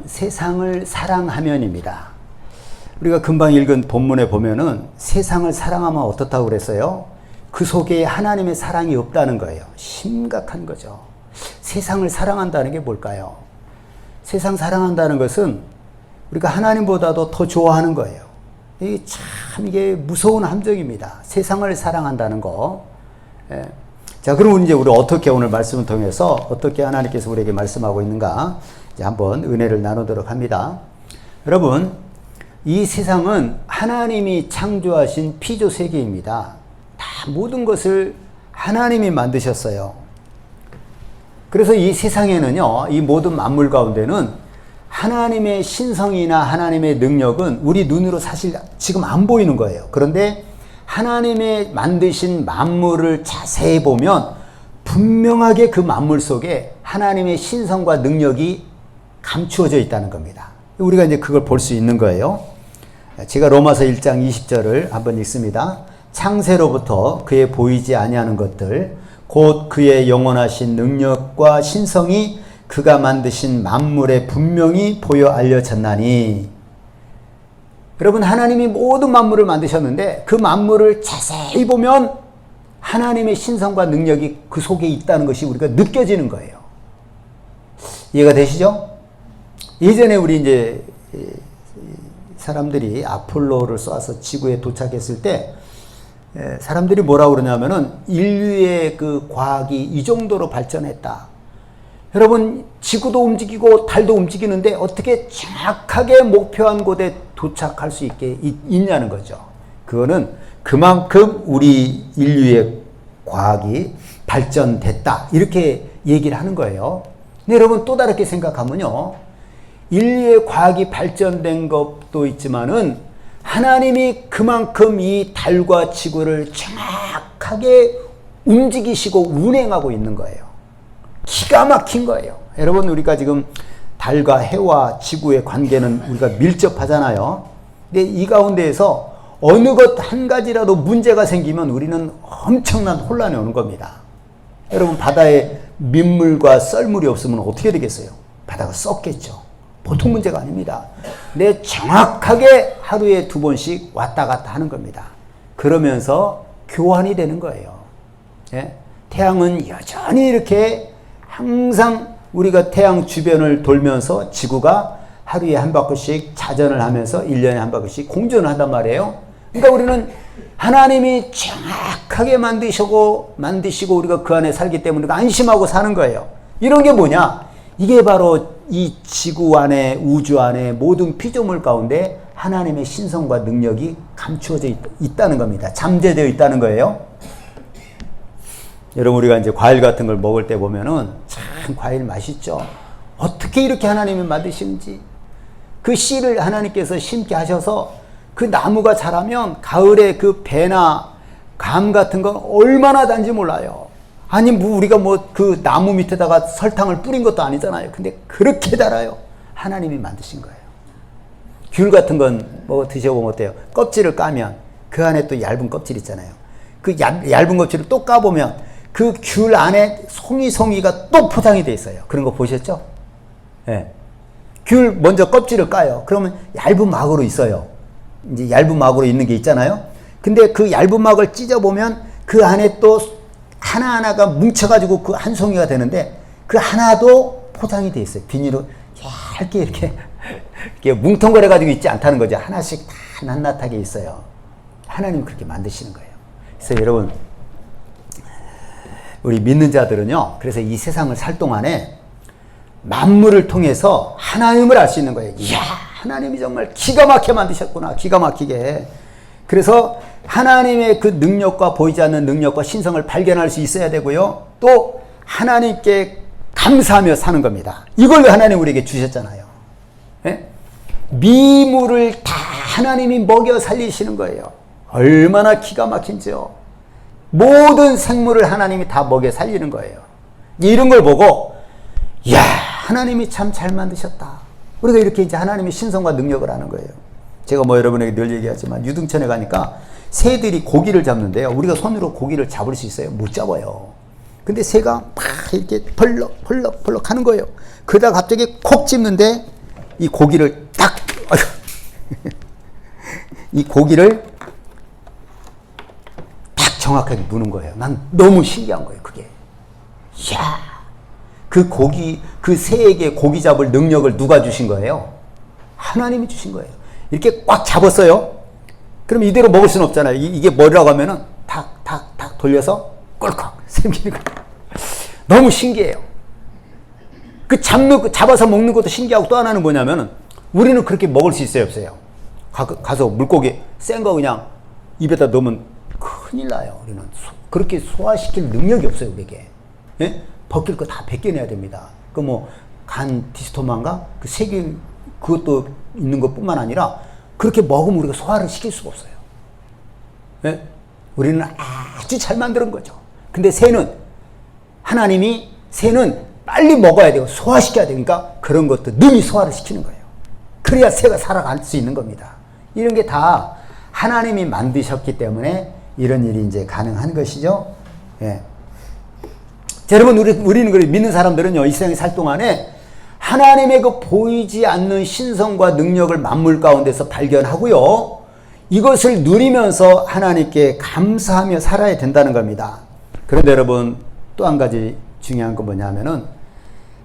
세상을 사랑하면입니다. 우리가 금방 읽은 본문에 보면은 세상을 사랑하면 어떻다고 그랬어요? 그 속에 하나님의 사랑이 없다는 거예요. 심각한 거죠. 세상을 사랑한다는 게 뭘까요? 세상 사랑한다는 것은 우리가 하나님보다도 더 좋아하는 거예요. 이게 무서운 함정입니다. 세상을 사랑한다는 거. 예. 자, 그럼 이제 우리 어떻게 오늘 말씀을 통해서 어떻게 하나님께서 우리에게 말씀하고 있는가 이제 한번 은혜를 나누도록 합니다. 여러분, 이 세상은 하나님이 창조하신 피조 세계입니다. 다 모든 것을 하나님이 만드셨어요. 그래서 이 세상에는요, 이 모든 만물 가운데는 하나님의 신성이나 하나님의 능력은 우리 눈으로 사실 지금 안 보이는 거예요. 그런데 하나님의 만드신 만물을 자세히 보면 분명하게 그 만물 속에 하나님의 신성과 능력이 감추어져 있다는 겁니다. 우리가 이제 그걸 볼 수 있는 거예요. 제가 로마서 1장 20절을 한번 읽습니다. 창세로부터 그의 보이지 아니하는 것들 곧 그의 영원하신 능력과 신성이 그가 만드신 만물에 분명히 보여 알려졌나니. 여러분, 하나님이 모든 만물을 만드셨는데 그 만물을 자세히 보면 하나님의 신성과 능력이 그 속에 있다는 것이 우리가 느껴지는 거예요. 이해가 되시죠? 예전에 우리 이제 사람들이 아폴로를 쏴서 지구에 도착했을 때 사람들이 뭐라고 그러냐면은 인류의 그 과학이 이 정도로 발전했다. 여러분, 지구도 움직이고 달도 움직이는데 어떻게 정확하게 목표한 곳에 도착할 수 있냐는 거죠. 그거는 그만큼 우리 인류의 과학이 발전됐다. 이렇게 얘기를 하는 거예요. 근데 여러분, 또 다르게 생각하면요. 인류의 과학이 발전된 것도 있지만은 하나님이 그만큼 이 달과 지구를 정확하게 움직이시고 운행하고 있는 거예요. 기가 막힌 거예요. 여러분, 우리가 지금 달과 해와 지구의 관계는 우리가 밀접하잖아요. 근데 이 가운데에서 어느 것 한 가지라도 문제가 생기면 우리는 엄청난 혼란이 오는 겁니다. 여러분, 바다에 민물과 썰물이 없으면 어떻게 되겠어요? 바다가 썩겠죠. 보통 문제가 아닙니다. 근데 정확하게 하루에 2번씩 왔다 갔다 하는 겁니다. 그러면서 교환이 되는 거예요. 예? 태양은 여전히 이렇게 항상 우리가 태양 주변을 돌면서 지구가 하루에 한 바퀴씩 자전을 하면서 1년에 한 바퀴씩 공전을 한단 말이에요. 그러니까 우리는 하나님이 정확하게 만드시고 우리가 그 안에 살기 때문에 우리가 안심하고 사는 거예요. 이런 게 뭐냐? 이게 바로 이 지구 안에, 우주 안에 모든 피조물 가운데 하나님의 신성과 능력이 감추어져 있다는 겁니다. 잠재되어 있다는 거예요. 여러분, 우리가 이제 과일 같은 걸 먹을 때 보면은 참 과일 맛있죠. 어떻게 이렇게 하나님이 만드시는지. 그 씨를 하나님께서 심게 하셔서 그 나무가 자라면 가을에 그 배나 감 같은 건 얼마나 단지 몰라요. 아니, 우리가 그 나무 밑에다가 설탕을 뿌린 것도 아니잖아요. 근데 그렇게 달아요. 하나님이 만드신 거예요. 귤 같은 건 드셔보면 어때요? 껍질을 까면 그 안에 또 얇은 껍질 있잖아요. 그 얇은 껍질을 또 까보면 그 귤 안에 송이가 또 포장이 돼 있어요. 그런 거 보셨죠? 예. 귤 먼저 껍질을 까요. 그러면 얇은 막으로 있어요. 이제 얇은 막으로 있는 게 있잖아요. 근데 그 얇은 막을 찢어보면 그 안에 또 하나하나가 뭉쳐가지고 그 한 송이가 되는데 그 하나도 포장이 돼 있어요. 비닐로 얇게 이렇게 뭉텅거려가지고 있지 않다는 거죠. 하나씩 다 낱낱하게 있어요. 하나님 그렇게 만드시는 거예요. 그래서 여러분, 우리 믿는 자들은요, 그래서 이 세상을 살 동안에 만물을 통해서 하나님을 알 수 있는 거예요. 이야, 하나님이 정말 기가 막히게 만드셨구나. 기가 막히게. 그래서 하나님의 그 능력과 보이지 않는 능력과 신성을 발견할 수 있어야 되고요. 또 하나님께 감사하며 사는 겁니다. 이걸 하나님 우리에게 주셨잖아요. 예? 미물을 다 하나님이 먹여 살리시는 거예요. 얼마나 기가 막힌지요. 모든 생물을 하나님이 다 먹여 살리는 거예요. 이런 걸 보고 이야, 하나님이 참 잘 만드셨다. 우리가 이렇게 이제 하나님의 신성과 능력을 아는 거예요. 제가 여러분에게 늘 얘기하지만 유등천에 가니까 새들이 고기를 잡는데요. 우리가 손으로 고기를 잡을 수 있어요? 못 잡아요. 근데 새가 막 이렇게 벌럭 하는 거예요. 그러다가 갑자기 콕 집는데 이 고기를 딱 이 고기를 딱 정확하게 무는 거예요. 난 너무 신기한 거예요, 그게. 이야, 그 고기, 그 새에게 고기 잡을 능력을 누가 주신 거예요? 하나님이 주신 거예요. 이렇게 꽉 잡았어요. 그럼 이대로 먹을 수는 없잖아요. 이게 뭐라고 하면은 탁 돌려서 꿀꺽 삼키는 거예요. 너무 신기해요. 잡아서 먹는 것도 신기하고, 또 하나는 뭐냐면은 우리는 그렇게 먹을 수 있어요, 없어요? 가서 물고기 센 거 그냥 입에다 넣으면 큰일 나요. 우리는 그렇게 소화시킬 능력이 없어요, 우리에게. 예? 벗길 거 다 벗겨내야 됩니다. 그 뭐 간 디스토마인가 그 세균 그것도 있는 것뿐만 아니라 그렇게 먹으면 우리가 소화를 시킬 수가 없어요. 예? 우리는 아주 잘 만드는 거죠. 근데 하나님이 새는 빨리 먹어야 되고 소화시켜야 되니까 그런 것도 능히 소화를 시키는 거예요. 그래야 새가 살아갈 수 있는 겁니다. 이런 게 다 하나님이 만드셨기 때문에 이런 일이 이제 가능한 것이죠. 예. 자, 여러분, 우리는 그래, 믿는 사람들은요, 이 세상에 살 동안에 하나님의 그 보이지 않는 신성과 능력을 만물 가운데서 발견하고요, 이것을 누리면서 하나님께 감사하며 살아야 된다는 겁니다. 그런데 여러분, 또 한 가지 중요한 건 뭐냐면은,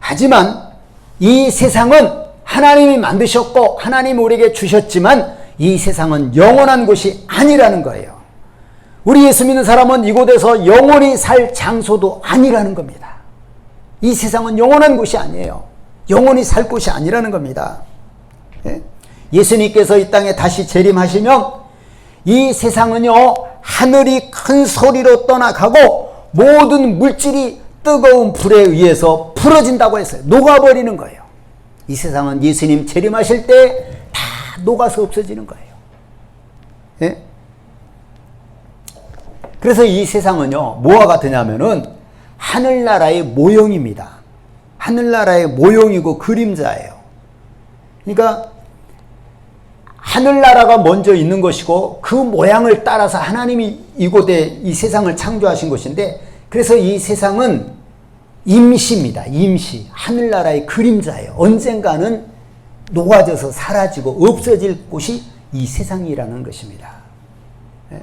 하지만 이 세상은 하나님이 만드셨고 하나님이 우리에게 주셨지만 이 세상은 영원한 곳이 아니라는 거예요. 우리 예수 믿는 사람은 이곳에서 영원히 살 장소도 아니라는 겁니다. 이 세상은 영원한 곳이 아니에요. 영원히 살 곳이 아니라는 겁니다. 예? 예수님께서 이 땅에 다시 재림하시면 이 세상은요, 하늘이 큰 소리로 떠나가고 모든 물질이 뜨거운 불에 의해서 풀어진다고 했어요. 녹아버리는 거예요. 이 세상은 예수님 재림하실 때 다 녹아서 없어지는 거예요. 예? 그래서 이 세상은요, 뭐와 같으냐면은 하늘나라의 모형입니다. 하늘나라의 모형이고 그림자예요. 그러니까 하늘나라가 먼저 있는 것이고 그 모양을 따라서 하나님이 이곳에 이 세상을 창조하신 것인데, 그래서 이 세상은 임시입니다. 임시. 하늘나라의 그림자예요. 언젠가는 녹아져서 사라지고 없어질 곳이 이 세상이라는 것입니다. 예?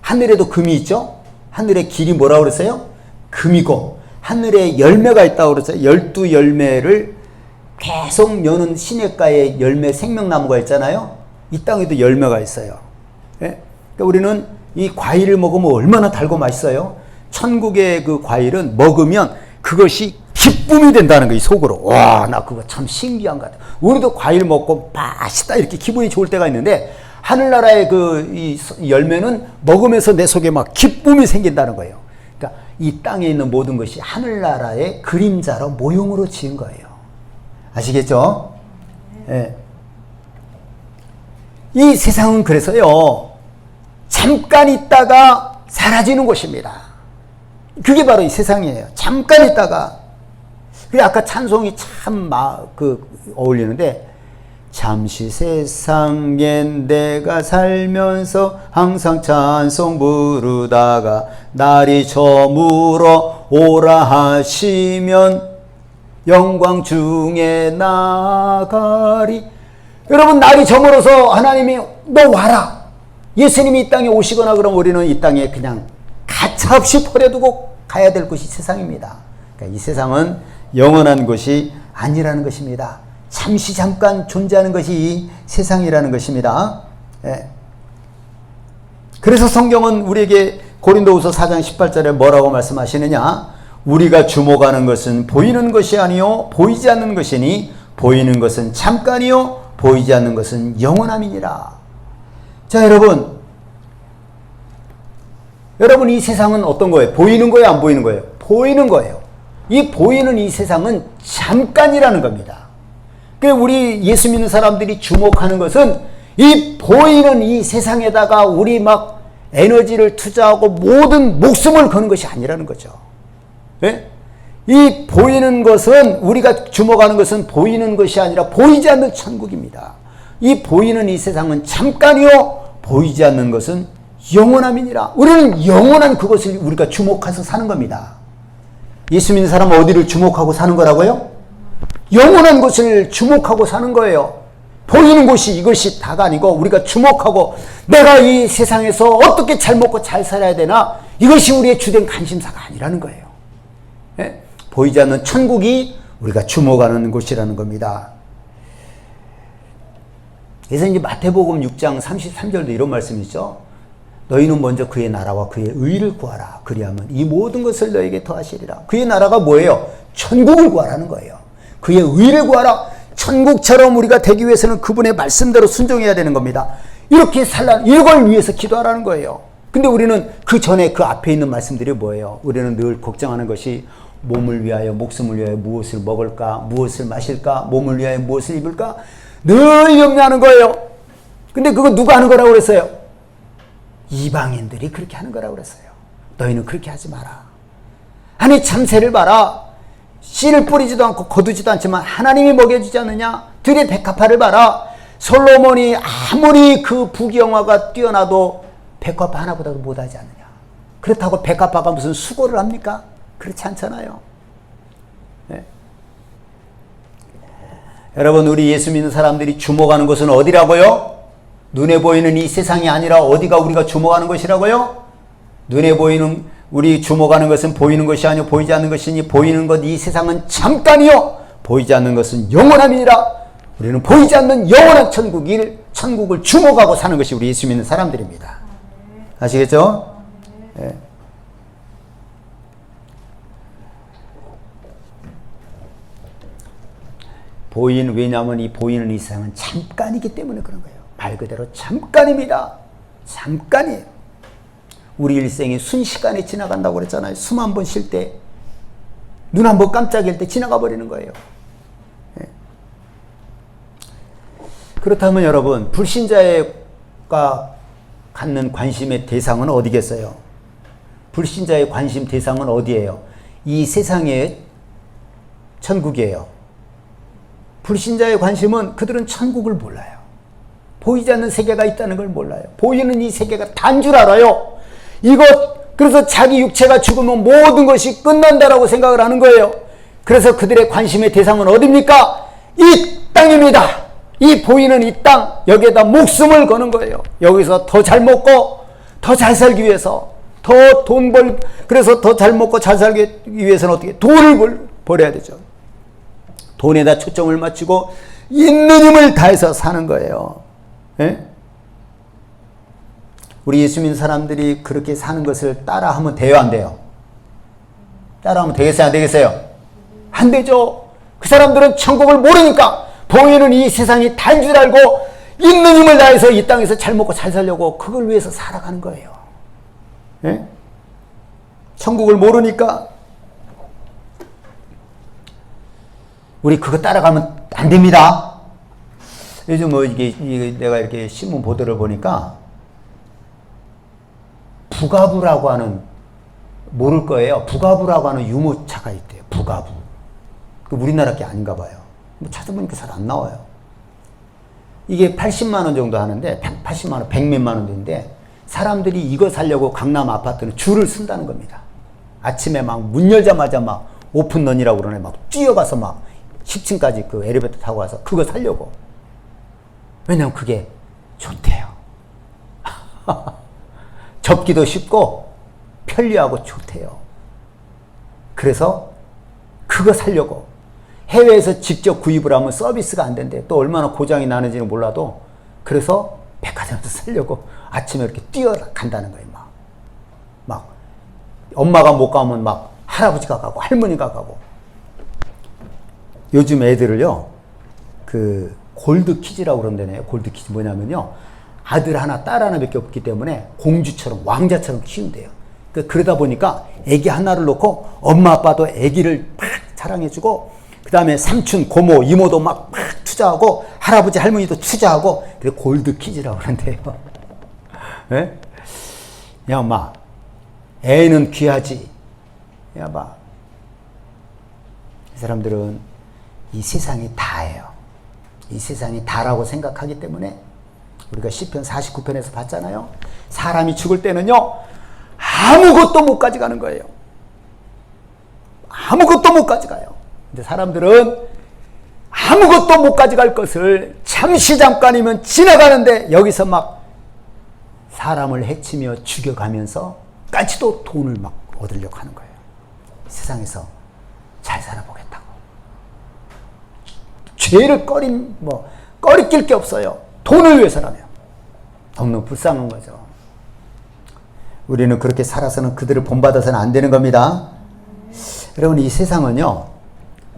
하늘에도 금이 있죠? 하늘의 길이 뭐라고 그랬어요? 금이고, 하늘에 열매가 있다고 그랬어요. 12열매를 계속 여는 시냇가에 열매 생명나무가 있잖아요. 이 땅에도 열매가 있어요. 예? 그러니까 우리는 이 과일을 먹으면 얼마나 달고 맛있어요? 천국의 그 과일은 먹으면 그것이 기쁨이 된다는 거예요, 속으로. 와, 나 그거 참 신기한 것 같아. 우리도 과일 먹고 맛있다 이렇게 기분이 좋을 때가 있는데, 하늘나라의 이 열매는 먹으면서 내 속에 막 기쁨이 생긴다는 거예요. 그러니까 이 땅에 있는 모든 것이 하늘나라의 그림자로 모형으로 지은 거예요. 아시겠죠? 예. 이 세상은 그래서요, 잠깐 있다가 사라지는 곳입니다. 그게 바로 이 세상이에요. 잠깐 있다가. 그래, 아까 찬송이 참 어울리는데, 잠시 세상엔 내가 살면서 항상 찬송 부르다가 날이 저물어 오라 하시면 영광 중에 나가리. 여러분, 날이 저물어서 하나님이 너 와라, 예수님이 이 땅에 오시거나 그럼 우리는 이 땅에 그냥 가차없이 버려두고 가야 될 곳이 세상입니다. 그러니까 이 세상은 영원한 곳이 아니라는 것입니다. 잠시 잠깐 존재하는 것이 이 세상이라는 것입니다. 예. 그래서 성경은 우리에게 고린도후서 4장 18절에 뭐라고 말씀하시느냐? 우리가 주목하는 것은 보이는 것이 아니요 보이지 않는 것이니 보이는 것은 잠깐이요 보이지 않는 것은 영원함이니라. 자, 여러분 이 세상은 어떤 거예요? 보이는 거예요, 안 보이는 거예요? 보이는 거예요. 이 보이는 이 세상은 잠깐이라는 겁니다. 그러니까 우리 예수 믿는 사람들이 주목하는 것은 이 보이는 이 세상에다가 우리 막 에너지를 투자하고 모든 목숨을 거는 것이 아니라는 거죠. 네? 이 보이는 것은, 우리가 주목하는 것은 보이는 것이 아니라 보이지 않는 천국입니다. 이 보이는 이 세상은 잠깐이요 보이지 않는 것은 영원함이니라. 우리는 영원한 그것을 우리가 주목해서 사는 겁니다. 예수 믿는 사람은 어디를 주목하고 사는 거라고요? 영원한 것을 주목하고 사는 거예요. 보이는 것이 이것이 다가 아니고 우리가 주목하고 내가 이 세상에서 어떻게 잘 먹고 잘 살아야 되나, 이것이 우리의 주된 관심사가 아니라는 거예요. 예? 보이지 않는 천국이 우리가 주목하는 곳이라는 겁니다. 그래서 이제 마태복음 6장 33절도 이런 말씀이 있죠. 너희는 먼저 그의 나라와 그의 의를 구하라. 그리하면 이 모든 것을 너에게 더하시리라. 그의 나라가 뭐예요? 천국을 구하라는 거예요. 그의 의를 구하라. 천국처럼 우리가 되기 위해서는 그분의 말씀대로 순종해야 되는 겁니다. 이렇게 이걸 위해서 기도하라는 거예요. 근데 우리는 그 전에 그 앞에 있는 말씀들이 뭐예요? 우리는 늘 걱정하는 것이 몸을 위하여 목숨을 위하여 무엇을 먹을까, 무엇을 마실까, 몸을 위하여 무엇을 입을까 늘 염려하는 거예요. 근데 그거 누가 하는 거라고 그랬어요? 이방인들이 그렇게 하는 거라고 그랬어요. 너희는 그렇게 하지 마라. 아니 참새를 봐라. 씨를 뿌리지도 않고 거두지도 않지만 하나님이 먹여주지 않느냐. 들의 백합화를 봐라. 솔로몬이 아무리 그 부귀영화가 뛰어나도 백합화 하나보다도 못하지 않느냐. 그렇다고 백합화가 무슨 수고를 합니까? 그렇지 않잖아요. 네. 여러분, 우리 예수 믿는 사람들이 주목하는 것은 어디라고요? 눈에 보이는 이 세상이 아니라 어디가 우리가 주목하는 것이라고요? 눈에 보이는 우리 주목하는 것은 보이는 것이 아니요 보이지 않는 것이니 보이는 것 이 세상은 잠깐이요 보이지 않는 것은 영원함이니라. 우리는 보이지 않는 영원한 천국을 주목하고 사는 것이 우리 예수 믿는 사람들입니다. 아시겠죠? 네. 왜냐하면 이 보이는 이 세상은 잠깐이기 때문에 그런 거예요. 말 그대로 잠깐입니다. 잠깐이에요. 우리 일생이 순식간에 지나간다고 그랬잖아요. 숨 한 번 쉴 때, 눈 한 번 깜짝일 때 지나가 버리는 거예요. 네. 그렇다면 여러분, 불신자가 갖는 관심의 대상은 어디겠어요? 불신자의 관심 대상은 어디예요? 이 세상의 천국이에요. 불신자의 관심은 그들은 천국을 몰라요. 보이지 않는 세계가 있다는 걸 몰라요. 보이는 이 세계가 단 줄 알아요. 그래서 자기 육체가 죽으면 모든 것이 끝난다라고 생각을 하는 거예요. 그래서 그들의 관심의 대상은 어디입니까? 이 땅입니다. 이 보이는 이 땅, 여기에다 목숨을 거는 거예요. 여기서 더 잘 먹고 더 잘 살기 위해서 그래서 더 잘 먹고 잘 살기 위해서는 어떻게? 돈을 벌어야 되죠. 돈에다 초점을 맞추고 있는 힘을 다해서 사는 거예요. 예? 우리 예수 믿는 사람들이 그렇게 사는 것을 따라하면 돼요, 안 돼요? 따라하면 되겠어요, 안 되겠어요? 안 되죠. 그 사람들은 천국을 모르니까 보이는 이 세상이 단 줄 알고 있는 힘을 다해서 이 땅에서 잘 먹고 잘 살려고 그걸 위해서 살아가는 거예요. 예? 천국을 모르니까 우리 그거 따라가면 안 됩니다. 요즘 이게 내가 이렇게 신문 보도를 보니까 부가부라고 하는, 모를 거예요. 부가부라고 하는 유모차가 있대요. 부가부. 우리나라 게 아닌가 봐요. 찾아보니까 잘 안 나와요. 이게 80만 원 정도 하는데, 80만 원, 100몇만 원인데 사람들이 이거 사려고 강남 아파트는 줄을 쓴다는 겁니다. 아침에 막 문 열자마자 막 오픈런이라고 그러네. 막 뛰어가서 막 10층까지 그 엘리베이터 타고 와서 그거 사려고. 왜냐면 그게 좋대요. 접기도 쉽고 편리하고 좋대요. 그래서 그거 사려고. 해외에서 직접 구입을 하면 서비스가 안 된대. 또 얼마나 고장이 나는지는 몰라도. 그래서 백화점에서 사려고 아침에 이렇게 뛰어간다는 거예요. 막 엄마가 못 가면 막 할아버지가 가고 할머니가 가고. 요즘 애들을요, 그 골드 키즈라고 그런다네요. 골드 키즈 뭐냐면요, 아들 하나 딸 하나밖에 없기 때문에 공주처럼 왕자처럼 키운대요. 그러다 보니까 애기 하나를 놓고 엄마 아빠도 애기를 막 사랑해주고, 그 다음에 삼촌 고모 이모도 막 투자하고 할아버지 할머니도 투자하고. 그래서 골드 키즈라고 그런대요. 네? 야 마, 애는 귀하지. 야 마, 이 사람들은 이 세상이 다예요. 이 세상이 다라고 생각하기 때문에 우리가 시편 49편에서 봤잖아요. 사람이 죽을 때는요, 아무것도 못 가져가는 거예요. 아무것도 못 가져가요. 근데 사람들은 아무것도 못 가져갈 것을 잠깐이면 지나가는데 여기서 막 사람을 해치며 죽여가면서 까지도 돈을 막 얻으려고 하는 거예요. 세상에서 잘 살아보겠다고. 죄를 꺼리낄 게 없어요. 돈을 위해서라면. 너무 불쌍한 거죠. 우리는 그렇게 살아서는 그들을 본받아서는 안 되는 겁니다. 여러분, 이 세상은요,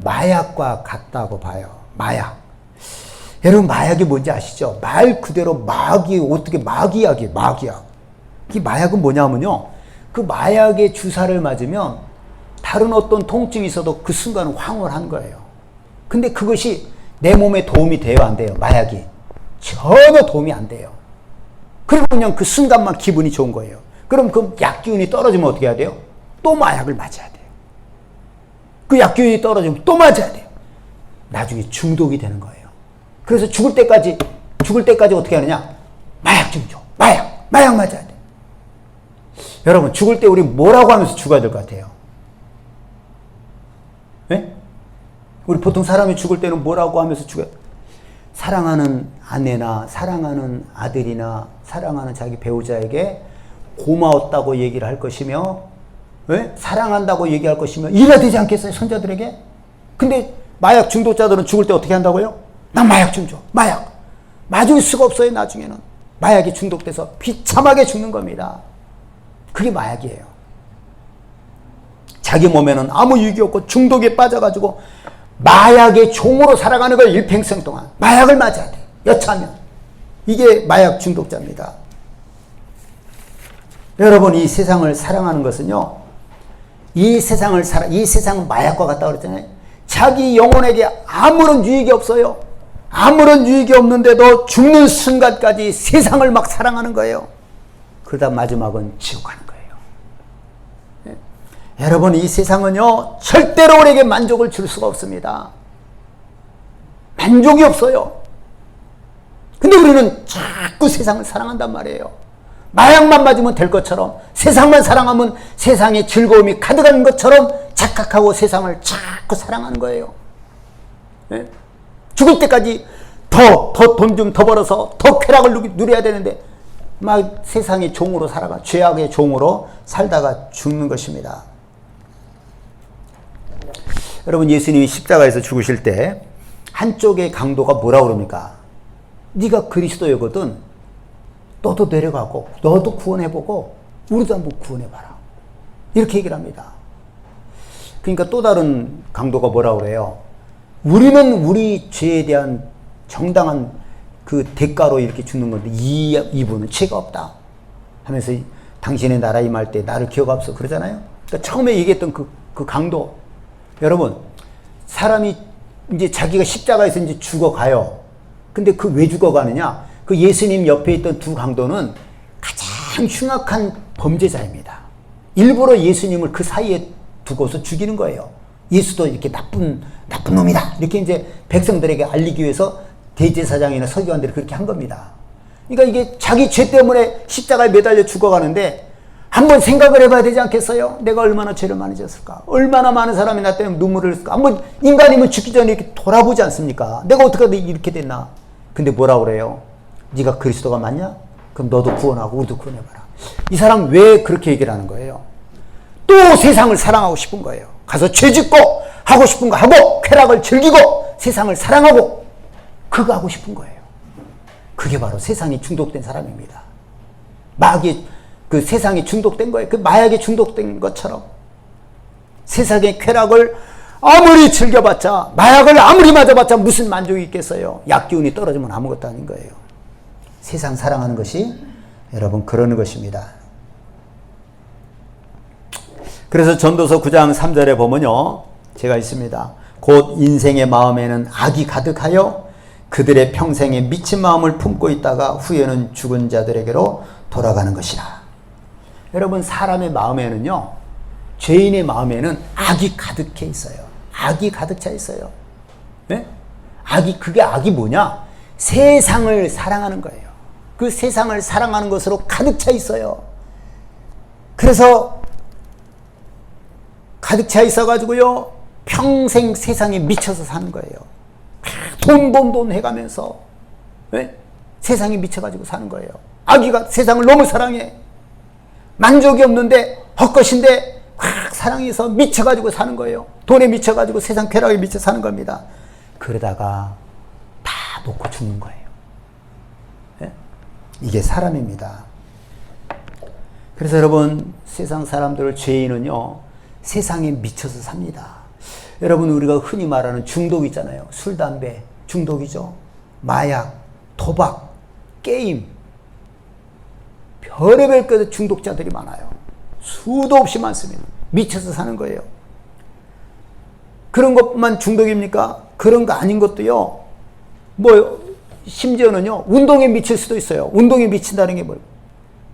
마약과 같다고 봐요. 마약. 여러분, 마약이 뭔지 아시죠? 말 그대로 어떻게 마귀약이에요, 마귀약. 이 마약은 뭐냐면요, 그 마약의 주사를 맞으면 다른 어떤 통증이 있어도 그 순간 황홀한 거예요. 근데 그것이 내 몸에 도움이 돼요, 안 돼요? 마약이. 전혀 도움이 안 돼요. 그리고 그냥 그 순간만 기분이 좋은 거예요. 그럼 그 약 기운이 떨어지면 어떻게 해야 돼요? 또 마약을 맞아야 돼요. 그 약 기운이 떨어지면 또 맞아야 돼요. 나중에 중독이 되는 거예요. 그래서 죽을 때까지 어떻게 하느냐? 마약 좀 줘. 마약 맞아야 돼. 여러분, 죽을 때 우리 뭐라고 하면서 죽어야 될 것 같아요? 네? 우리 보통 사람이 죽을 때는 뭐라고 하면서 죽어요? 사랑하는 아내나 사랑하는 아들이나 사랑하는 자기 배우자에게 고마웠다고 얘기를 할 것이며, 네? 사랑한다고 얘기할 것이며, 이래야 되지 않겠어요, 손자들에게? 근데 마약 중독자들은 죽을 때 어떻게 한다고요? 난 마약 좀 줘. 마약. 맞을 수가 없어요, 나중에는. 마약이 중독돼서 비참하게 죽는 겁니다. 그게 마약이에요. 자기 몸에는 아무 유익이 없고 중독에 빠져가지고 마약의 종으로 살아가는 거예요, 일평생 동안. 마약을 맞아야 돼요, 여차하면. 이게 마약 중독자입니다. 여러분, 이 세상을 사랑하는 것은요, 이 세상은 마약과 같다고 그랬잖아요. 자기 영혼에게 아무런 유익이 없어요. 아무런 유익이 없는데도 죽는 순간까지 세상을 막 사랑하는 거예요. 그러다 마지막은 지옥 가는 거예요. 네. 여러분, 이 세상은요, 절대로 우리에게 만족을 줄 수가 없습니다. 만족이 없어요. 근데 우리는 자꾸 세상을 사랑한단 말이에요. 마약만 맞으면 될 것처럼, 세상만 사랑하면 세상에 즐거움이 가득한 것처럼 착각하고 세상을 자꾸 사랑하는 거예요. 네? 죽을 때까지 돈 좀 더 벌어서 더 쾌락을 누려야 되는데 막 세상의 종으로 살아가, 죄악의 종으로 살다가 죽는 것입니다. 여러분, 예수님이 십자가에서 죽으실 때 한쪽의 강도가 뭐라고 그럽니까? 네가 그리스도이거든, 너도 내려가고 너도 구원해보고 우리도 한번 구원해봐라, 이렇게 얘기를 합니다. 그러니까 또 다른 강도가 뭐라고 그래요? 우리는 우리 죄에 대한 정당한 그 대가로 이렇게 죽는 건데 이분은 죄가 없다 하면서 당신의 나라 임할 때 나를 기억하소서 그러잖아요. 그러니까 처음에 얘기했던 그 강도, 여러분, 사람이 이제 자기가 십자가에서 이제 죽어가요. 근데 그 왜 죽어가느냐? 그 예수님 옆에 있던 두 강도는 가장 흉악한 범죄자입니다. 일부러 예수님을 그 사이에 두고서 죽이는 거예요. 예수도 이렇게 나쁜 놈이다, 이렇게 이제 백성들에게 알리기 위해서 대제사장이나 서기관들이 그렇게 한 겁니다. 그러니까 이게 자기 죄 때문에 십자가에 매달려 죽어가는데 한번 생각을 해봐야 되지 않겠어요? 내가 얼마나 죄를 많이 졌을까? 얼마나 많은 사람이 나 때문에 눈물을 흘렸을까? 한번 인간이면 죽기 전에 이렇게 돌아보지 않습니까? 내가 어떻게 이렇게 됐나? 근데 뭐라고 그래요? 네가 그리스도가 맞냐? 그럼 너도 구원하고 우리도 구원해봐라. 이 사람 왜 그렇게 얘기를 하는 거예요? 또 세상을 사랑하고 싶은 거예요. 가서 죄 짓고 하고 싶은 거 하고 쾌락을 즐기고 세상을 사랑하고 그거 하고 싶은 거예요. 그게 바로 세상에 중독된 사람입니다. 마귀, 그 세상에 중독된 거예요. 그 마약에 중독된 것처럼 세상의 쾌락을 아무리 즐겨봤자, 마약을 아무리 맞아봤자 무슨 만족이 있겠어요? 약 기운이 떨어지면 아무것도 아닌 거예요. 세상 사랑하는 것이 여러분 그러는 것입니다. 그래서 전도서 9장 3절에 보면요, 제가 있습니다. 곧 인생의 마음에는 악이 가득하여 그들의 평생에 미친 마음을 품고 있다가 후에는 죽은 자들에게로 돌아가는 것이라. 여러분, 사람의 마음에는요, 죄인의 마음에는 악이 가득해 있어요. 악이 가득 차 있어요. 네? 그게 악이 뭐냐? 세상을 사랑하는 거예요. 그 세상을 사랑하는 것으로 가득 차 있어요. 그래서 가득 차 있어가지고요, 평생 세상에 미쳐서 사는 거예요. 돈 해가면서 네? 세상에 미쳐가지고 사는 거예요. 아기가 세상을 너무 사랑해. 만족이 없는데 헛것인데 확 사랑해서 미쳐가지고 사는 거예요. 돈에 미쳐가지고 세상 쾌락에 미쳐 사는 겁니다. 그러다가 다 놓고 죽는 거예요. 네? 이게 사람입니다. 그래서 여러분, 세상 사람들을 죄인은요, 세상에 미쳐서 삽니다. 여러분, 우리가 흔히 말하는 중독 있잖아요. 술, 담배 중독이죠. 마약, 도박, 게임, 별의별 것 중독자들이 많아요. 수도 없이 많습니다. 미쳐서 사는 거예요. 그런 것만 중독입니까? 그런 거 아닌 것도요, 심지어는요, 운동에 미칠 수도 있어요. 운동에 미친다는 게 뭐예요?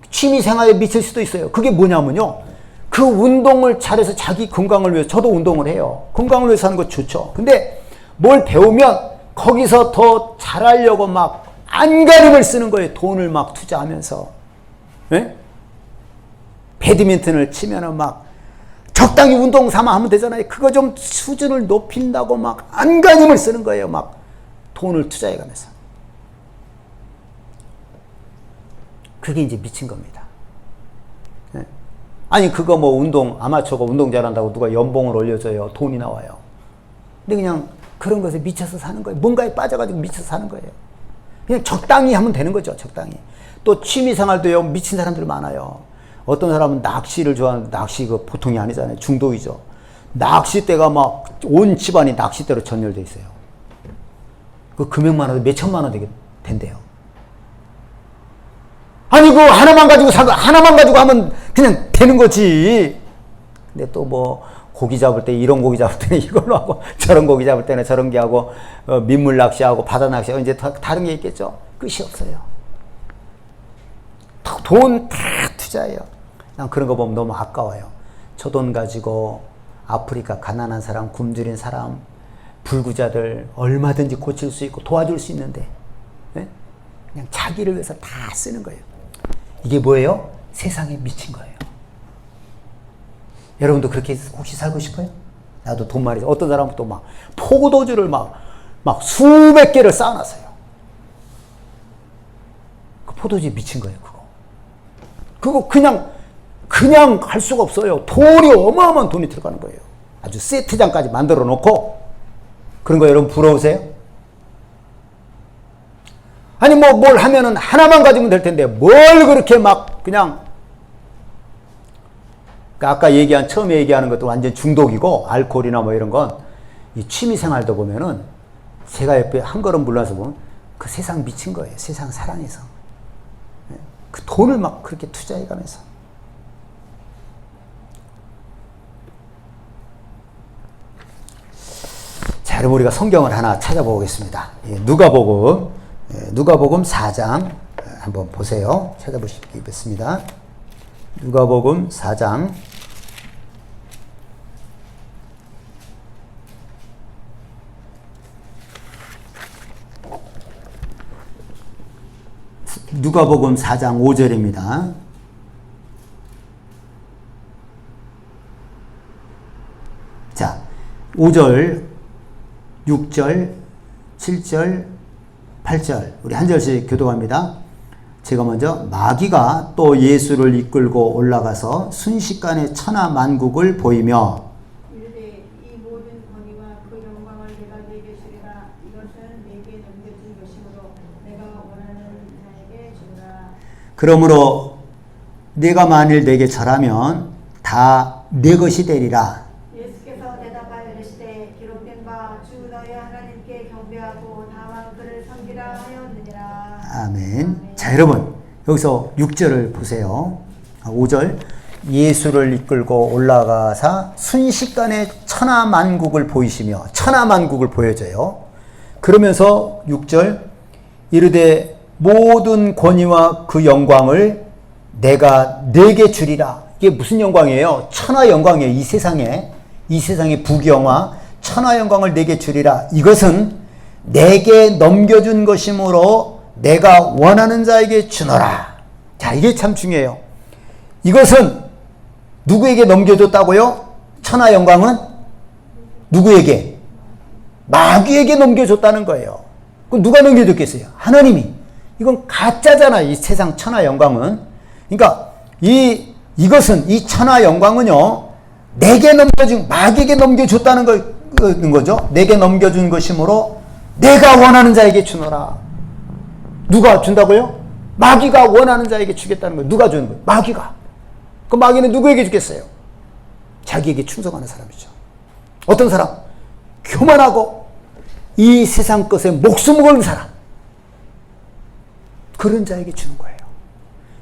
취미 생활에 미칠 수도 있어요. 그게 뭐냐면요, 그 운동을 잘해서 자기 건강을 위해서, 저도 운동을 해요. 건강을 위해서 하는 거 좋죠. 근데 뭘 배우면 거기서 더 잘하려고 막 안간힘을 쓰는 거예요. 돈을 막 투자하면서. 네? 배드민턴을 치면은 막 적당히 운동 삼아 하면 되잖아요. 그거 좀 수준을 높인다고 막 안간힘을 쓰는 거예요. 막 돈을 투자해 가면서. 그게 이제 미친 겁니다. 네? 아니, 그거 아마추어가 운동 잘한다고 누가 연봉을 올려줘요. 돈이 나와요. 근데 그냥 그런 것에 미쳐서 사는 거예요. 뭔가에 빠져가지고 미쳐서 사는 거예요. 그냥 적당히 하면 되는 거죠. 적당히. 또 취미생활도요, 미친 사람들 많아요. 어떤 사람은 낚시를 좋아하는, 낚시 그 보통이 아니잖아요. 중독이죠. 낚싯대가 막 온 집안이 낚싯대로 전열돼 있어요. 그 금액만 해도 몇 천만 원 된대요. 아니, 그거 하나만 가지고 하면 그냥 되는 거지. 근데 또 고기 잡을 때 이런 고기 잡을 때는 이걸로 하고, 저런 고기 잡을 때는 저런 게 하고, 민물 낚시하고 바다 낚시하고, 이제 다른 게 있겠죠. 끝이 없어요. 돈 다 투자해요. 난 그런 거 보면 너무 아까워요. 저 돈 가지고 아프리카 가난한 사람, 굶주린 사람, 불구자들 얼마든지 고칠 수 있고 도와줄 수 있는데, 네? 그냥 자기를 위해서 다 쓰는 거예요. 이게 뭐예요? 세상에 미친 거예요. 여러분도 그렇게 혹시 살고 싶어요? 나도 돈 많이, 어떤 사람은 또 막 포도주를 막 수백 개를 쌓아놨어요. 그 포도주에 미친 거예요, 그거 그냥 할 수가 없어요. 돈이 어마어마한 돈이 들어가는 거예요. 아주 세트장까지 만들어 놓고. 그런 거 여러분 부러우세요? 아니, 뭘 하면은 하나만 가지면 될 텐데, 뭘 그렇게 막 그냥. 아까 처음에 얘기하는 것도 완전 중독이고, 알코올이나 이런 건, 이 취미 생활도 보면은, 제가 옆에 한 걸음 물러서 보면, 그 세상 미친 거예요. 세상 사랑해서. 그 돈을 막 그렇게 투자해 가면서. 자, 여러분, 우리가 성경을 하나 찾아보겠습니다. 누가복음 4장 한번 보세요. 찾아보시겠습니다. 누가복음 4장. 누가복음 4장 5절입니다. 자, 5절, 6절, 7절, 8절 우리 한 절씩 교독합니다. 제가 먼저, 마귀가 또 예수를 이끌고 올라가서 순식간에 천하 만국을 보이며 이르되 이 모든 권위와 그 영광을 내가 네게 주리라. 이것은 내게 넘겨진 것이므로 내가 원하는 자에게 주리라. 그러므로 네가 만일 내게 절하면 다 내 것이 되리라. 예수께서 대답하여 이르시되 기록된 바 주 너희 하나님께 경배하고 다만 그를 섬기라 하였느니라. 아멘. 자, 여러분, 여기서 6절을 보세요. 5절, 예수를 이끌고 올라가사 순식간에 천하 만국을 보이시며, 천하 만국을 보여줘요. 그러면서 6절, 이르되 모든 권위와 그 영광을 내가 네게 주리라. 이게 무슨 영광이에요? 천하 영광이에요. 이 세상의 부귀영화, 천하 영광을 내게 주리라. 이것은 내게 넘겨준 것이므로 내가 원하는 자에게 주노라. 자, 이게 참 중요해요. 이것은 누구에게 넘겨줬다고요? 천하 영광은 누구에게? 마귀에게 넘겨줬다는 거예요. 그 누가 넘겨줬겠어요? 하나님이. 이건 가짜잖아요. 이 세상 천하 영광은. 그러니까 이것은 이 천하 영광은요. 내게 넘겨준 마귀에게 넘겨줬다는 거죠. 내게 넘겨준 것이므로 내가 원하는 자에게 주노라. 누가 준다고요? 마귀가 원하는 자에게 주겠다는 거예요. 누가 주는 거예요? 마귀가. 그 마귀는 누구에게 주겠어요? 자기에게 충성하는 사람이죠. 어떤 사람? 교만하고 이 세상 것에 목숨을 걸는 사람. 그런 자에게 주는 거예요.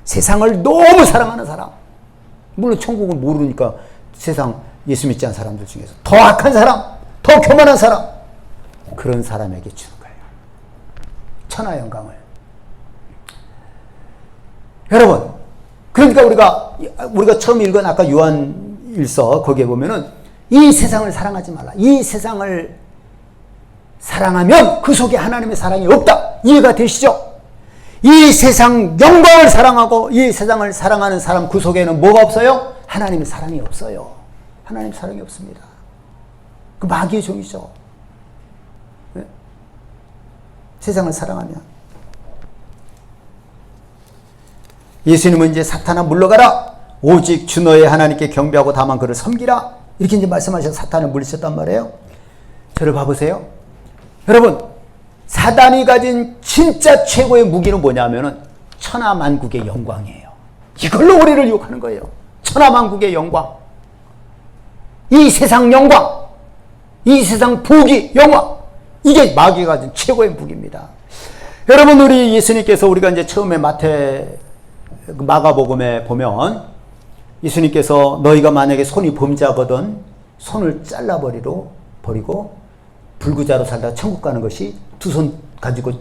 세상을 너무 사랑하는 사람. 물론 천국을 모르니까 세상 예수 믿지 않은 사람들 중에서 더 악한 사람, 더 교만한 사람, 그런 사람에게 주는 거예요. 천하 영광을. 여러분, 그러니까 우리가 처음 읽은 아까 요한일서 거기에 보면은 이 세상을 사랑하지 말라. 이 세상을 사랑하면 그 속에 하나님의 사랑이 없다. 이해가 되시죠? 이 세상 영광을 사랑하고 이 세상을 사랑하는 사람 그 속에는 뭐가 없어요? 하나님의 사랑이 없어요. 하나님 사랑이 없습니다. 그 마귀의 종이죠. 네? 세상을 사랑하면. 예수님은 이제 사탄아 물러가라. 오직 주 너의 하나님께 경배하고 다만 그를 섬기라. 이렇게 이제 말씀하셔서 사탄을 물리쳤단 말이에요. 저를 봐보세요. 여러분, 사단이 가진 진짜 최고의 무기는 뭐냐면은 천하만국의 영광이에요. 이걸로 우리를 유혹하는 거예요. 천하만국의 영광. 이 세상 영광. 이 세상 부귀, 영광. 이게 마귀가 가진 최고의 무기입니다. 여러분, 우리 예수님께서 우리가 이제 처음에 마가복음에 보면 예수님께서 너희가 만약에 손이 범죄하거든 손을 버리고 불구자로 살다가 천국 가는 것이 두 손 가지고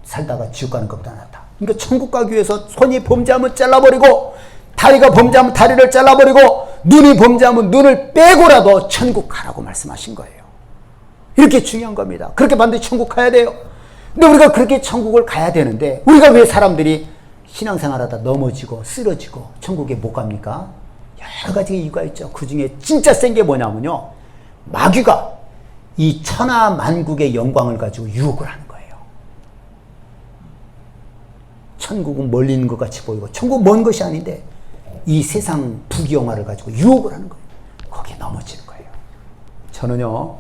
살다가 지옥 가는 것보다 낫다. 그러니까 천국 가기 위해서 손이 범죄하면 잘라버리고 다리가 범죄하면 다리를 잘라버리고 눈이 범죄하면 눈을 빼고라도 천국 가라고 말씀하신 거예요. 이렇게 중요한 겁니다. 그렇게 반드시 천국 가야 돼요. 근데 우리가 그렇게 천국을 가야 되는데 우리가 왜 사람들이 신앙생활하다 넘어지고 쓰러지고 천국에 못 갑니까? 여러 가지 이유가 있죠. 그 중에 진짜 센 게 뭐냐면요. 마귀가 이 천하 만국의 영광을 가지고 유혹을 하는 거예요. 천국은 멀리 있는 것 같이 보이고 천국 먼 것이 아닌데 이 세상 부귀영화를 가지고 유혹을 하는 거예요. 거기에 넘어지는 거예요. 저는요.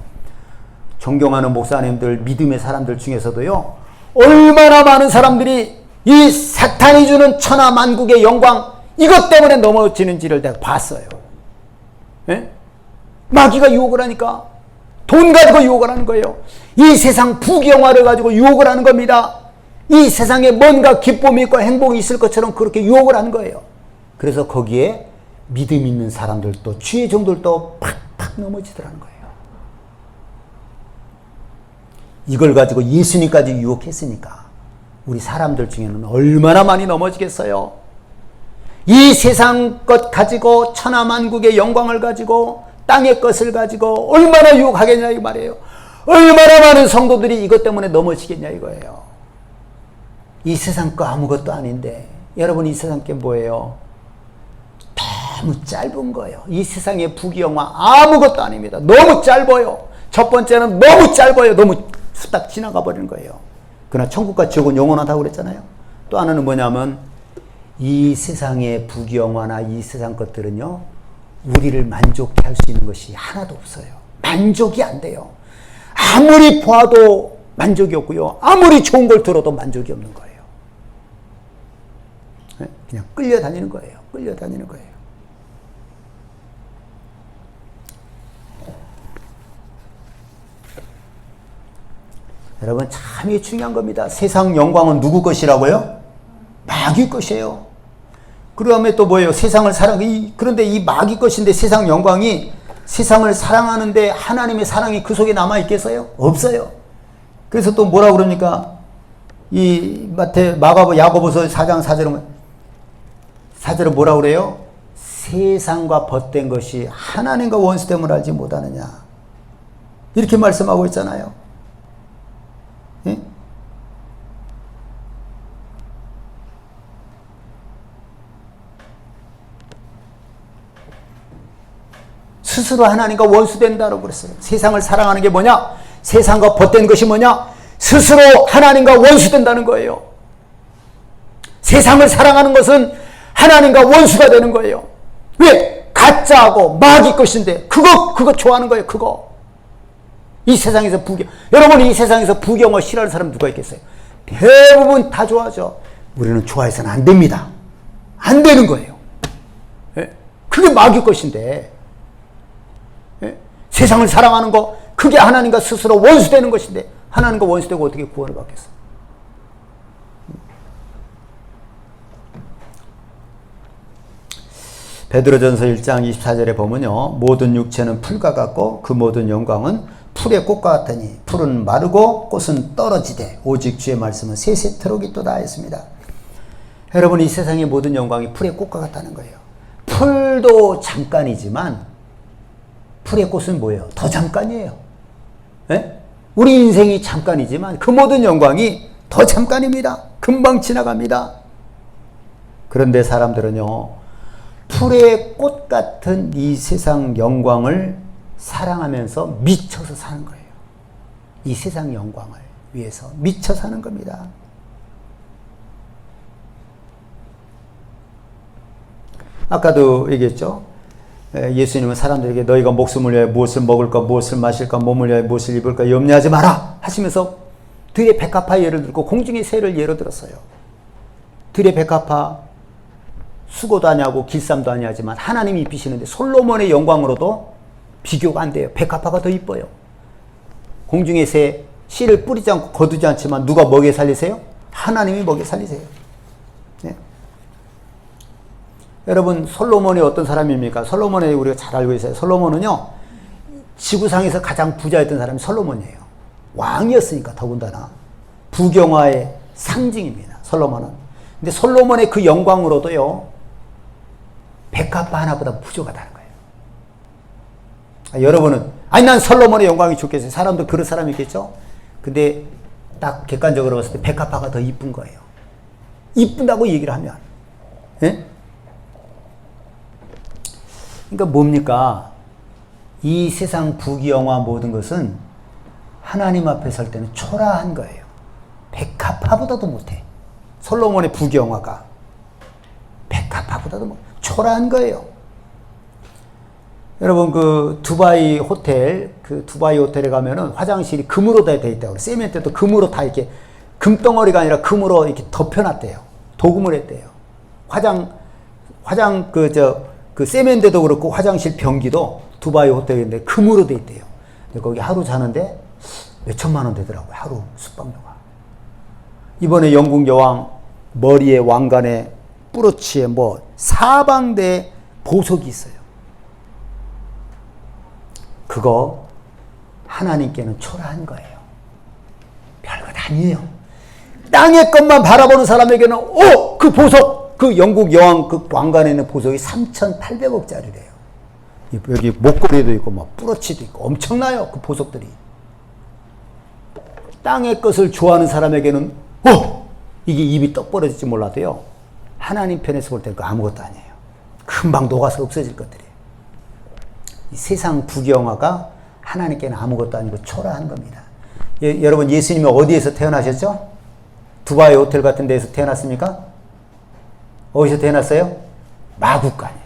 존경하는 목사님들, 믿음의 사람들 중에서도요. 얼마나 많은 사람들이 이 사탄이 주는 천하 만국의 영광 이것 때문에 넘어지는지를 내가 봤어요. 예? 마귀가 유혹을 하니까 돈 가지고 유혹을 하는 거예요. 이 세상 부귀영화를 가지고 유혹을 하는 겁니다. 이 세상에 뭔가 기쁨이 있고 행복이 있을 것처럼 그렇게 유혹을 하는 거예요. 그래서 거기에 믿음 있는 사람들도 주의 종들도 팍팍 넘어지더라는 거예요. 이걸 가지고 예수님까지 유혹했으니까 우리 사람들 중에는 얼마나 많이 넘어지겠어요. 이 세상 것 가지고 천하만국의 영광을 가지고 땅의 것을 가지고 얼마나 유혹하겠냐 이 말이에요. 얼마나 많은 성도들이 이것 때문에 넘어지겠냐 이거예요. 이 세상 거 아무것도 아닌데 여러분 이 세상 게 뭐예요? 너무 짧은 거예요. 이 세상의 부귀영화 아무것도 아닙니다. 너무 짧아요. 첫 번째는 너무 짧아요. 너무 후딱 지나가 버리는 거예요. 그러나 천국과 지옥은 영원하다고 그랬잖아요. 또 하나는 뭐냐면 이 세상의 부귀영화나 이 세상 것들은요 우리를 만족해 할 수 있는 것이 하나도 없어요. 만족이 안 돼요. 아무리 보아도 만족이 없고요. 아무리 좋은 걸 들어도 만족이 없는 거예요. 그냥 끌려다니는 거예요. 끌려다니는 거예요. 여러분 참 이게 중요한 겁니다. 세상 영광은 누구 것이라고요? 마귀 것이에요. 그 다음에 또 뭐예요? 세상을 그런데 이 마귀 것인데 세상 영광이 세상을 사랑하는데 하나님의 사랑이 그 속에 남아있겠어요? 없어요. 그래서 또 뭐라 그러니까 이 야고보서 4장 4절은 뭐라 그래요? 세상과 벗된 것이 하나님과 원수됨을 알지 못하느냐 이렇게 말씀하고 있잖아요. 예? 스스로 하나님과 원수된다고 그랬어요. 세상을 사랑하는 게 뭐냐? 세상과 벗된 것이 뭐냐? 스스로 하나님과 원수된다는 거예요. 세상을 사랑하는 것은 하나님과 원수가 되는 거예요. 왜? 가짜하고 마귀 것인데 그거 좋아하는 거예요. 그거. 이 세상에서 여러분 이 세상에서 부경을 싫어하는 사람 누가 있겠어요? 대부분 다 좋아하죠. 우리는 좋아해서는 안 됩니다. 안 되는 거예요. 예? 그게 마귀 것인데 예? 세상을 사랑하는 거 그게 하나님과 스스로 원수되는 것인데 하나님과 원수되고 어떻게 구원을 받겠어요? 베드로전서 1장 24절에 보면요. 모든 육체는 풀과 같고 그 모든 영광은 풀의 꽃과 같으니 풀은 마르고 꽃은 떨어지되 오직 주의 말씀은 세세토록 있도다 했습니다. 여러분 이 세상의 모든 영광이 풀의 꽃과 같다는 거예요. 풀도 잠깐이지만 풀의 꽃은 뭐예요? 더 잠깐이에요. 예? 우리 인생이 잠깐이지만 그 모든 영광이 더 잠깐입니다. 금방 지나갑니다. 그런데 사람들은요. 풀의 꽃 같은 이 세상 영광을 사랑하면서 미쳐서 사는 거예요. 이 세상 영광을 위해서 미쳐 사는 겁니다. 아까도 얘기했죠. 예수님은 사람들에게 너희가 목숨을 위해 무엇을 먹을까 무엇을 마실까 몸을 위해 무엇을 입을까 염려하지 마라 하시면서 들의 백합화 예를 들고 공중의 새를 예로 들었어요. 들의 백합화 수고도 아니하고 길쌈도 아니하지만 하나님이 입히시는데 솔로몬의 영광으로도 비교가 안 돼요. 백합화가 더 이뻐요. 공중의 새 씨를 뿌리지 않고 거두지 않지만 누가 먹여 살리세요? 하나님이 먹여 살리세요. 네. 여러분 솔로몬이 어떤 사람입니까? 솔로몬에 우리가 잘 알고 있어요. 솔로몬은요 지구상에서 가장 부자였던 사람이 솔로몬이에요. 왕이었으니까 더군다나 부경화의 상징입니다. 솔로몬은. 근데 솔로몬의 그 영광으로도요 백합화 하나보다 부족하다는 거예요. 여러분은 아니 난 솔로몬의 영광이 좋겠어요. 사람도 그런 사람이 있겠죠. 근데 딱 객관적으로 봤을 때 백합화가 더 이쁜 거예요. 이쁜다고 얘기를 하면 예? 그러니까 뭡니까? 이 세상 부귀영화 모든 것은 하나님 앞에 설 때는 초라한 거예요. 백합화보다도 못해. 솔로몬의 부귀영화가 백합화보다도 초라한 거예요. 여러분 그 두바이 호텔에 가면은 화장실이 금으로 다 돼 있다고. 세멘트도 금으로 다 이렇게 금덩어리가 아니라 금으로 이렇게 덮여놨대요. 도금을 했대요. 그 세면대도 그렇고 화장실 변기도 두바이 호텔인데 금으로 돼 있대요. 근데 거기 하루 자는데 몇 천만 원 되더라고요. 하루 숙박료가. 이번에 영국 여왕 머리에 왕관에 뿌러치에 사방대에 보석이 있어요. 그거 하나님께는 초라한 거예요. 별것 아니에요. 땅의 것만 바라보는 사람에게는 그 보석, 그 영국 여왕 그 왕관에 있는 보석이 3,800억짜리래요. 여기 목걸이도 있고 뿌러치도 있고 엄청나요. 그 보석들이. 땅의 것을 좋아하는 사람에게는 이게 입이 떡 벌어질지 몰라도요. 하나님 편에서 볼 때는 아무것도 아니에요. 금방 녹아서 없어질 것들이에요. 이 세상 부귀영화가 하나님께는 아무것도 아니고 초라한 겁니다. 여러분 예수님이 어디에서 태어나셨죠? 두바이 호텔 같은 데에서 태어났습니까? 어디서 태어났어요? 마구간이에요.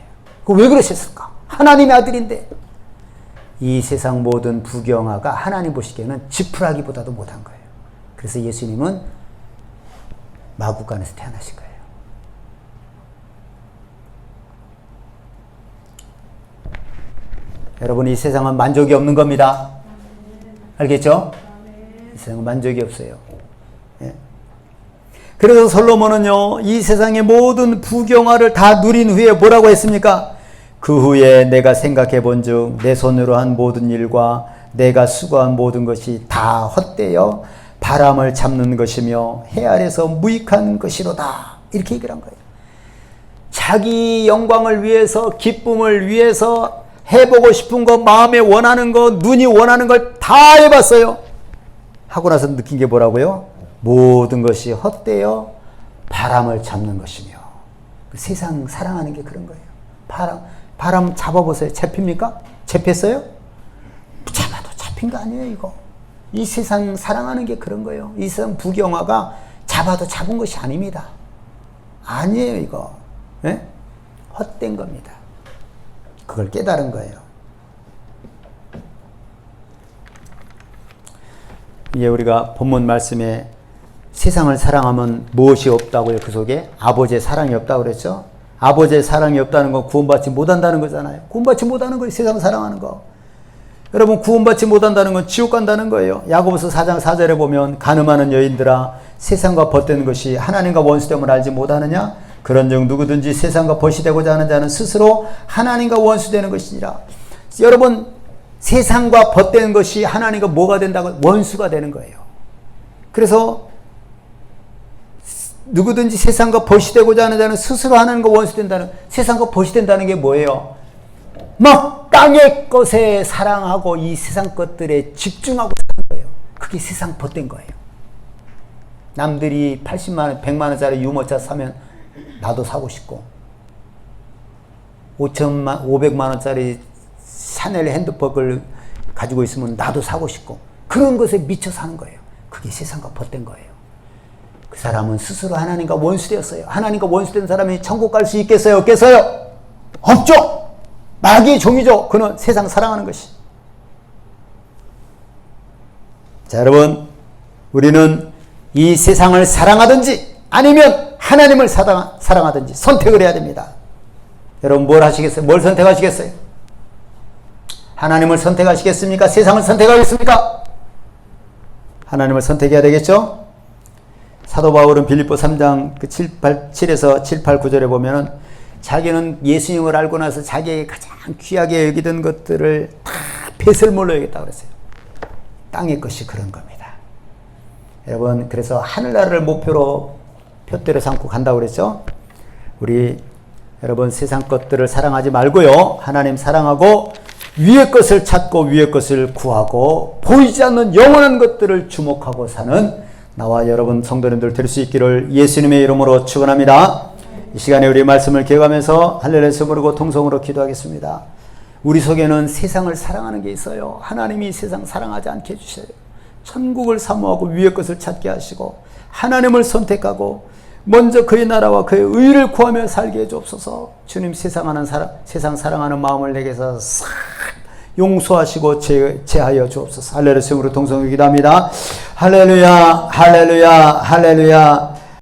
왜 그러셨을까? 하나님의 아들인데. 이 세상 모든 부귀영화가 하나님 보시기에는 지푸라기보다도 못한 거예요. 그래서 예수님은 마구간에서 태어나신 거예요. 여러분 이 세상은 만족이 없는 겁니다. 알겠죠? 이 세상은 만족이 없어요. 예. 그래서 솔로몬은요 이 세상의 모든 부경화를 다 누린 후에 뭐라고 했습니까? 그 후에 내가 생각해 본즉 내 손으로 한 모든 일과 내가 수고한 모든 것이 다 헛되어 바람을 잡는 것이며 해 아래서 무익한 것이로다. 이렇게 얘기를 한 거예요. 자기 영광을 위해서 기쁨을 위해서 해보고 싶은 거 마음에 원하는 거 눈이 원하는 걸 다 해봤어요. 하고 나서 느낀 게 뭐라고요? 모든 것이 헛되어 바람을 잡는 것이며. 세상 사랑하는 게 그런 거예요. 바람 잡아보세요. 잡힙니까? 잡혔어요? 잡아도 잡힌 거 아니에요 이거. 이 세상 사랑하는 게 그런 거예요. 이 세상 부경화가 잡아도 잡은 것이 아닙니다. 아니에요, 이거. 예? 헛된 겁니다. 그걸 깨달은 거예요. 이제 우리가 본문 말씀에 세상을 사랑하면 무엇이 없다고요? 그 속에 아버지의 사랑이 없다고 그랬죠? 아버지의 사랑이 없다는 건 구원받지 못한다는 거잖아요. 구원받지 못하는 거예요. 세상을 사랑하는 거. 여러분, 구원받지 못한다는 건 지옥 간다는 거예요. 야고보서 4장 4절에 보면 가늠하는 여인들아 세상과 벗되는 것이 하나님과 원수됨을 알지 못하느냐? 그런즉 누구든지 세상과 벗이 되고자 하는 자는 스스로 하나님과 원수되는 것이니라. 여러분, 세상과 벗되는 것이 하나님과 뭐가 된다고? 원수가 되는 거예요. 그래서 누구든지 세상과 벗이 되고자 하는 자는 스스로 하나님과 원수된다는, 세상과 벗이 된다는 게 뭐예요? 막 땅의 것에 사랑하고 이 세상 것들에 집중하고 사는 거예요. 그게 세상 벗된 거예요. 남들이 80만 원, 100만 원짜리 유모차 사면 나도 사고 싶고 500만 원짜리 샤넬 핸드백을 가지고 있으면 나도 사고 싶고 그런 것에 미쳐 사는 거예요. 그게 세상과 벗된 거예요. 그 사람은 스스로 하나님과 원수되었어요. 하나님과 원수된 사람이 천국 갈 수 있겠어요? 없겠어요? 없죠. 마귀의 종이죠. 그는 세상 사랑하는 것이. 자, 여러분, 우리는 이 세상을 사랑하든지 아니면 하나님을 사랑하든지 선택을 해야 됩니다. 여러분, 뭘 하시겠어요? 뭘 선택하시겠어요? 하나님을 선택하시겠습니까? 세상을 선택하겠습니까? 하나님을 선택해야 되겠죠? 사도 바울은 빌립보 3장 7에서 7, 8, 9절에 보면은 자기는 예수님을 알고 나서 자기에게 가장 귀하게 여기던 것들을 다 배설물로 여겼다고 그랬어요. 땅의 것이 그런 겁니다. 여러분, 그래서 하늘나라를 목표로 표대로 삼고 간다고 그랬죠? 우리 여러분 세상 것들을 사랑하지 말고요. 하나님 사랑하고 위의 것을 찾고 위의 것을 구하고 보이지 않는 영원한 것들을 주목하고 사는 나와 여러분 성도님들 될 수 있기를 예수님의 이름으로 축원합니다. 이 시간에 우리 말씀을 기억하면서 할렐루야 부르고 통성으로 기도하겠습니다. 우리 속에는 세상을 사랑하는 게 있어요. 하나님이 세상 사랑하지 않게 해주셔요. 천국을 사모하고 위의 것을 찾게 하시고 하나님을 선택하고 먼저 그의 나라와 그의 의를 구하며 살게 해주옵소서. 주님, 세상 사랑하는 마음을 내게서 싹 용서하시고 제하여 주옵소서. 할렐루야, 성으로 동성으로 기도합니다. 할렐루야, 할렐루야, 할렐루야.